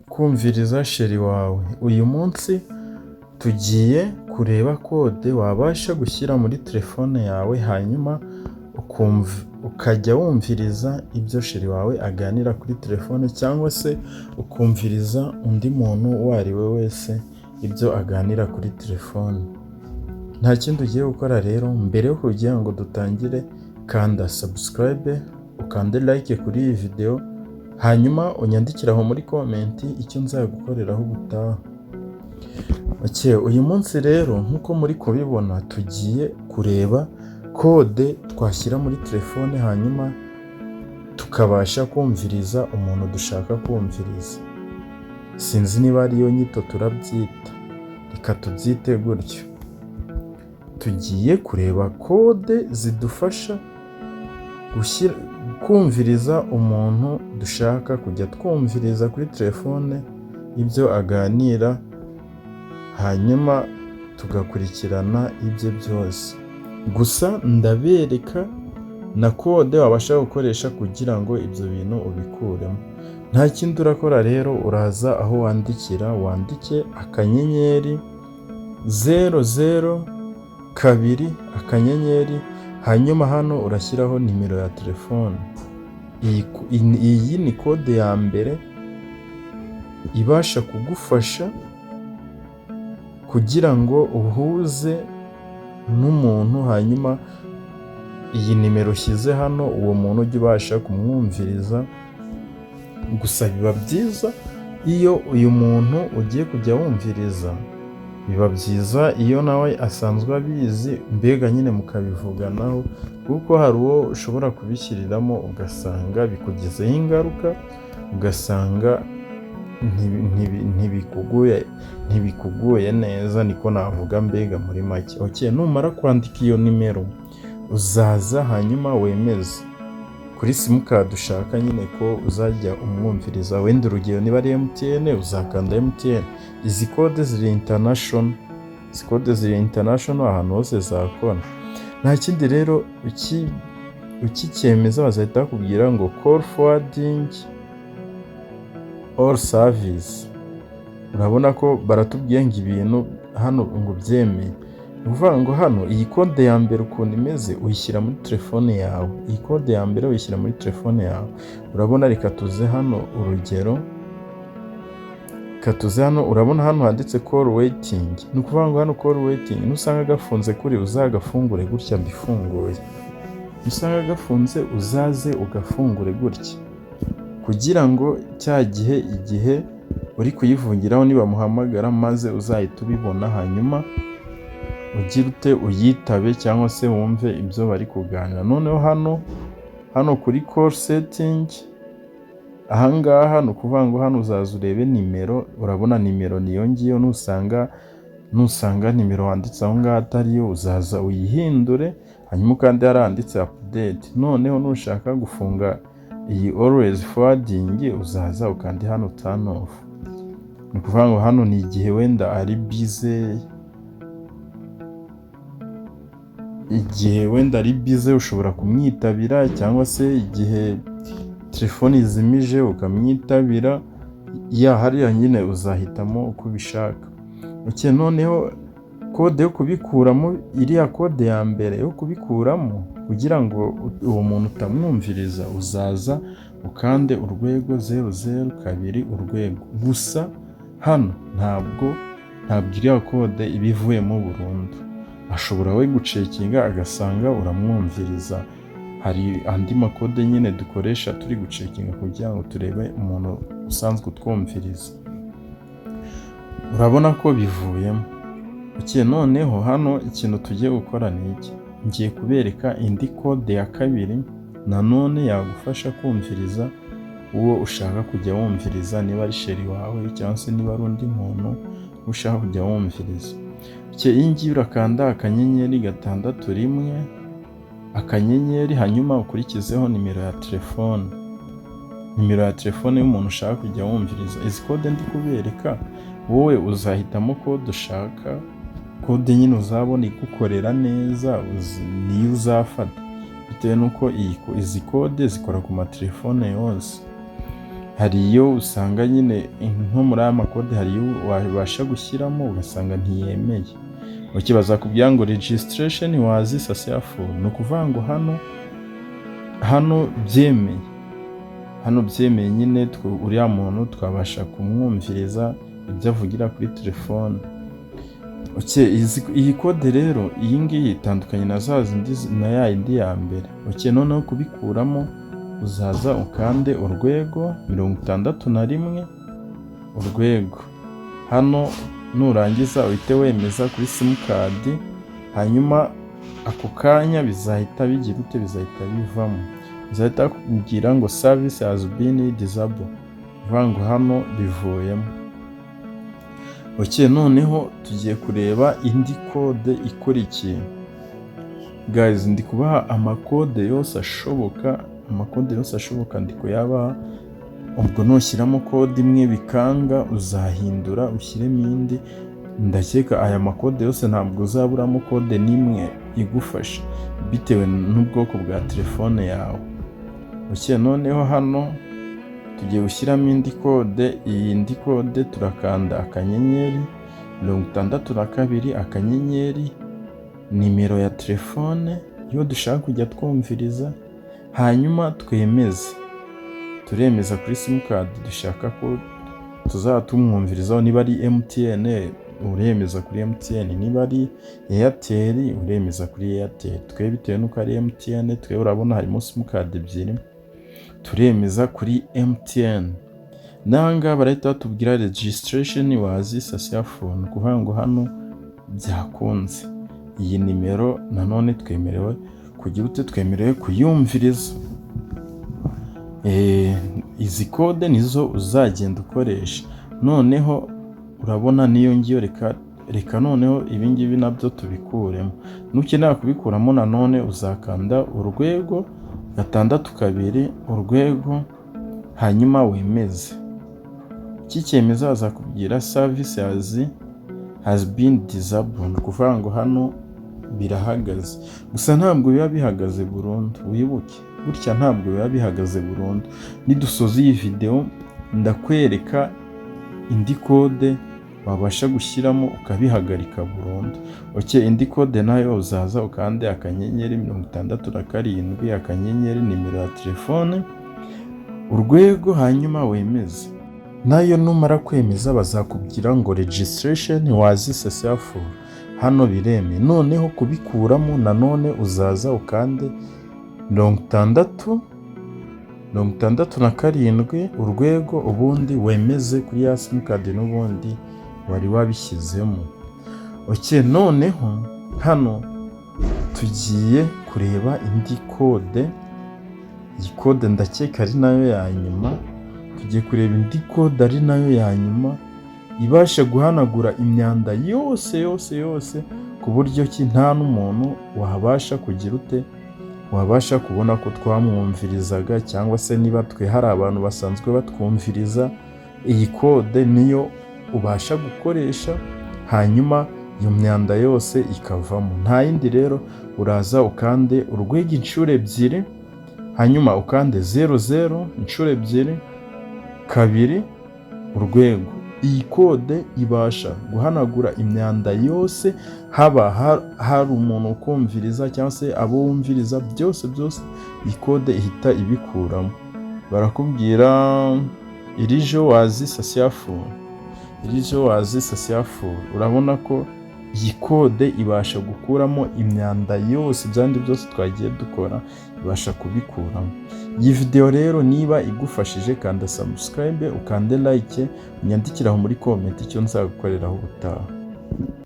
kumviriza sheri wawe. Uyu munsi tugiye kureba kode wabasha gushyira muri telefone yawe, hanyuma ukajya wumviriza ibyo sheri wawe aganira kuri telefone, cyangwa se ukumviriza undi muntu uwo ari we wese ibyo aganira kuri telefone. Nta kindi ugiye gukora rero, mbere yo kugira ngo dutangire, kanda subscribe, ukande like kuri iyi video, hanyuma unyandikire aho muri comment icyo nzagukoreraho ubutaha. Uyu munsi rero nk'uko muri kubibona, tugiye kureba kode twashyira muri telefone, hanyuma tukabasha kumviriza umuntu dushaka kumviriza. Sinzi niba ariyo nyito turabyita, reka tubyite gutyo. Tugiye kureba kode zidufasha kumviriza umuntu dushaka kujya twumviriza kuri telefone ibyo aganira, hanyuma tugakurikirana ibye byose. Gusa ndabereka na kode wabasha gukoresha kugira ngo ibyo bintu ubikuremo. Nta kindi urakora rero, uraza aho wandikira, wandike akanyenyeri 00 akanyenyeri, hanyuma hano urashyiraho nimero ya telefone. Iyi ni kode ya mbere ibasha kugufasha kugira ngo uhuze n'umuntu, hanyuma iyi nimero ushyize hano uwo muntu ujye ubasha kumwumviriza. Gusa biba byiza iyo uyu muntu ugiye kujya wumviriza, biba byiza iyo nawe asanzwe abizi, mbega nyine mukabivuganaho, kuko hari uwo ushobora kubishyiriramo ugasanga bikugizeho ingaruka, ugasanga ntibikuguye neza, niko navuga mbega muri make. Numara kwandika iyo nimero, uzaza hanyuma wemeze kuri simukadi ushaka nyine ko uzajya umwumviriza. Wenda urugero niba ari MTN, uzakanda MTN. Izi kode ziri international, ahantu hose zakora. Nta kindi rero, ukicyemeza bazahita bakubwira ngo call forwarding or service. Urabona ko baratubwiye ngo ibintu hano ngo byemeye. Ni ukuvuga ngo hano iyi kode ya mbere ukuntu imeze, uyishyira muri telefone yawe. Iyi kode ya mbere uyishyira muri telefone yawe. Urabona, reka tuze hano urugero. Urabona hano handitse call waiting. Ni ukuvuga ngo hano call waiting, nusanga gafunze kuri, uzagafungure gutya mbifunguye. Nusanga gafunze, uzaze ugafungure gutya, kugira ngo cya igihe uri kuyivungiraho nibamuhamagara, maze uzahita ubibona, hanyuma ugire ute uyitabe, cyangwa se wumve ibyo bari kuganira. Noneho hano kuri call setting, ahangaha ni ukuvuga ngo hano uzaza urebe nimero. Urabona nimero niyo ngiyo. Nusanga nimero wanditse aho ngaho atariyo, uzaza uyihindure, hanyuma kandi haranditse update. Noneho nushaka gufunga iyi always forwarding, uzaza ukandi hano turn off. Ni ukuvuga ngo hano ni igihe wenda ari bize, ushobora kumwitabira, cyangwa se igihe telefoni izimije ukamwitabira. Hariya nyine uzahitamo uko ubishaka. Noneho kode yo kubikuramo, iriya kode ya mbere yo kubikuramo, kugira ngo uwo muntu utamwumviriza, uzaza ukande urwego 002 urwego. Gusa hano ntabwo iriya kode iba ivuyemo burundu. Ashobora we gucekinga agasanga uramwumviriza. Hari andi makode nyine dukoresha turi gucekinga kugira ngo turebe umuntu usanzwe utwumviriza. Urabona ko bivuyemo. Noneho hano ikintu tugiye gukora ni iki. Ngiye kubereka indi kode ya kabiri, nanone yagufasha kumviriza uwo ushaka kujya wumviriza, niba ari sheri wawe cyangwa se niba ari undi muntu ushaka kujya wumviriza. Iyi ngiyi urakanda akanyenyeri 661 akanyenyeri, hanyuma ukurikizeho nimero ya telefone. Nimero ya telefone y'umuntu ushaka kujya wumviriza. Izi kode ndi kubereka, wowe uzahitamo kode ushaka. Kode nyine uzabona igukorera neza, niyo uzafata, bitewe n'uko izi kode zikora ku matelefone yose. hari iyo usanga nyine nko muri aya makode hari iyo wabasha gushyiramo ugasanga ntiyemeye. Bazakubwira ngo registration was successful, ni ukuvuga ngo hano byemeye, nyine uriya muntu twabasha kumwumviriza ibyo avugira kuri telefone. Iyi kode rero iyi ngiyi itandukanye na za zindi na ya yindi ya mbere. Noneho kubikuramo uzaza ukande urwego 61 urwego. Hano nurangiza uhite wemeza kuri simukadi, hanyuma ako kanya bizahita bigira ute, bizahita bivamo, bizahita kubwira ngo service has been disabled, uvuga ngo hano bivuyemo. Noneho tugiye kureba indi kode ikurikiye. Guys, ndi kubaha amakode yose ashoboka ndi kuyabaha. Ubwo nushyiramo kode imwe bikanga uzahindura ushyiremo indi. Ndakeka aya makode yose ntabwo uzaburamo kode n'imwe igufasha bitewe n'ubwoko bwa telefone yawe. Noneho hano tugiye gushyiramo indi kode. Iyi ndi kode turakanda akanyenyeri 62 akanyenyeri nimero ya telefone iyo dushaka kujya twumviriza, hanyuma turemeza kuri simukadi dushaka ko tuzaba tumwumvirizaho. Niba ari MTN uremeza kuri MTN, niba ari Airtel uremeza kuri Airtel. Twe bitewe nuko ari MTN, twe urabona harimo simukadi ebyiri, turemeza kuri MTN. Nanga barahita batubwira registration was successful, ni ukuvuga ngo hano byakunze. Iyi nimero nanone twemerewe kuyumviriza. Izi kode nizo uzagenda ukoresha. Noneho urabona niyo ngiyo, reka noneho ibingibi nabyo tubikuremo. Nukenera kubikuramo nanone uzakanda urwego 62 urwego, hanyuma wemeze. Cyemeza azakubwira service has been disabled, ni ukuvuga ngo hano birahagaze. Gusa ntabwo biba bihagaze burundu, wibuke gutya ntabwo biba bihagaze burundu. Nidusoza iyi video ndakwereka indi kode wabasha gushyiramo ukabihagarika burundu. Indi kode nayo uzaza ukande akanyenyeri 67 akanyenyeri nimero ya telefone urwego, hanyuma wemeze. Nayo numara kwemeza bazakubwira ngo registration was successful, hano bireme. Noneho kubikuramo nanone uzaza ukande 67 urwego, ubundi wemeze kuri ya simukadi n'ubundi wari wabishyizemo. Noneho hano tugiye kureba indi kode. Iyi kode ndakeka ari nayo ya nyuma. Tugiye kureba indi kode ari nayo ya nyuma ibasha guhanagura imyanda yose ku buryo ki nta n'umuntu wabasha kugira ute, wabasha kubona ko twamwumvirizaga, cyangwa se niba twe hari abantu basanzwe batwumviriza, iyi kode niyo ubasha gukoresha, hanyuma iyo myanda yose ikavamo. Nta yindi rero, uraza ukande urwego inshuro ebyiri, hanyuma ukande 00 inshuro ebyiri, kabiri urwego. Iyi kode ibasha guhanagura imyanda yose, haba hari umuntu ukumviriza cyangwa se abo wumviriza, byose iyi kode ihita ibikuramo. Barakubwira irijo wazi successful. Urabona ko iyi kode ibasha gukuramo imyanda yose, byandi byose twagiye dukora ibasha kubikuramo. Iyi video rero niba igufashije, kanda subscribe, ukande like, unyandikiraho muri comment icyo nzagukoreraho ubutaha.